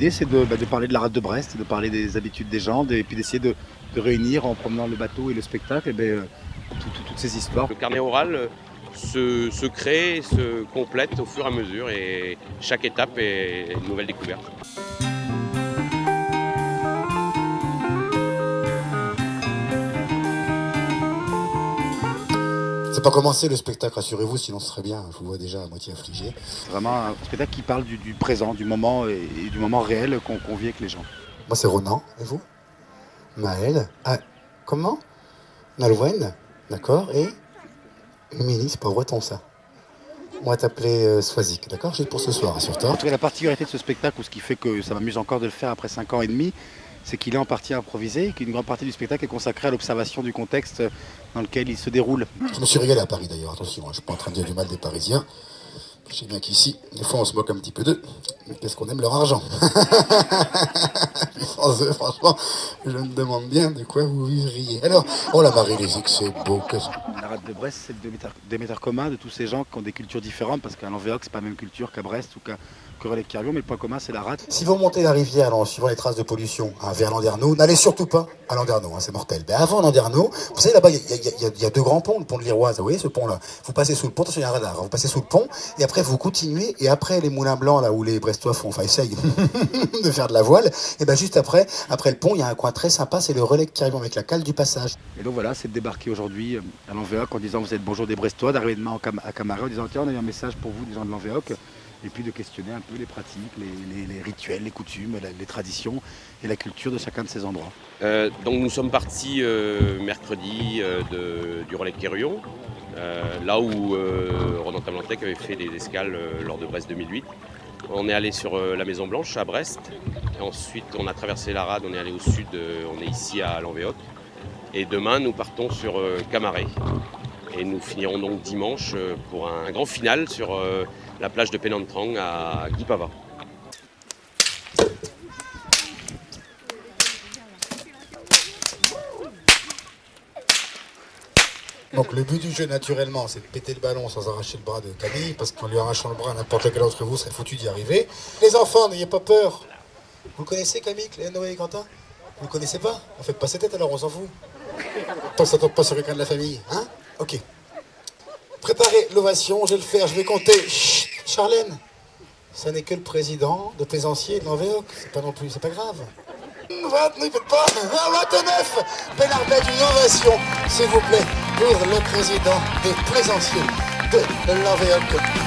l'idée, c'est de parler de la rade de Brest, de parler des habitudes des gens, et puis d'essayer de réunir en promenant le bateau et le spectacle, toutes ces histoires. Le carnet oral se crée, se complète au fur et à mesure et chaque étape est une nouvelle découverte. C'est pas commencé le spectacle, rassurez-vous, sinon ce serait bien, je vous vois déjà à moitié affligé. C'est vraiment un spectacle qui parle du présent, du moment et du moment réel qu'on vit avec les gens. Moi c'est Ronan, et vous? Maël. Ah, comment? Nolwenn, d'accord, et Émilie, c'est pas breton ça. On va t'appeler Swazik, d'accord? Juste pour ce soir, assure-toi. En tout cas, la particularité de ce spectacle, ou ce qui fait que ça m'amuse encore de le faire après 5 ans et demi, c'est qu'il est en partie improvisé et qu'une grande partie du spectacle est consacrée à l'observation du contexte dans lequel il se déroule. Je me suis régalé à Paris d'ailleurs, attention, je suis pas en train de dire du mal des Parisiens. Je sais bien qu'ici, des fois on se moque un petit peu d'eux, mais qu'est-ce qu'on aime leur argent. Sans eux, franchement, je me demande bien de quoi vous vivriez. Alors, oh la Marie-Lésique, c'est beau. La rade de Brest, c'est le déméter commun de tous ces gens qui ont des cultures différentes, parce qu'à Lanvéoc, c'est pas la même culture qu'à Brest ou qu'à Relecq-Kervion, mais le point commun, c'est la rade. Si vous montez la rivière en suivant les traces de pollution vers Landerneau, n'allez surtout pas à Landerneau, c'est mortel. Mais avant Landerneau, vous savez là-bas, il y a deux grands ponts, le pont de l'Iroise, vous voyez ce pont-là. Vous passez sous le pont, attention, il y a un radar, vous passez sous le pont, et après vous continuez, et après les moulins blancs, là où les Brestois font, essayent de faire de la voile, et ben juste après le pont, il y a un coin très sympa, c'est le Relecq-Kervion avec la cale du passage. Et donc voilà, c'est de débarquer aujourd'hui à Lanvéoc en disant vous êtes bonjour des Brestois, d'arriver demain à Camaret en disant tiens, on a eu un message pour vous des gens de Lanvéoc. Et puis de questionner un peu les pratiques, les rituels, les coutumes, les traditions et la culture de chacun de ces endroits. Donc nous sommes partis mercredi du Relecq-Kervion, là où Ronan Tamlantec avait fait des escales lors de Brest 2008. On est allé sur la Maison Blanche à Brest, et ensuite on a traversé la rade, on est allé au sud, on est ici à Lanvéoc. Et demain nous partons sur Camaret. Et nous finirons donc dimanche pour un grand final sur la plage de Penantrang à Guipava. Donc le but du jeu naturellement c'est de péter le ballon sans arracher le bras de Camille, parce qu'en lui arrachant le bras, n'importe quel d'entre vous serait foutu d'y arriver. Les enfants, n'ayez pas peur. Vous connaissez Camille, Noé et Quentin? Vous ne connaissez pas? On fait pas ses têtes alors, on s'en fout. Tant que ça tombe pas sur quelqu'un de la famille, hein? Ok. Préparez l'ovation, je vais le faire, je vais compter. Chut, Charlène, ça n'est que le président de Plaisancier de Lanvéoc, c'est pas non plus, c'est pas grave. 20, ne faites pas, 29. Bénardette, une ovation, s'il vous plaît, pour le président des Plaisanciers de Lanvéoc.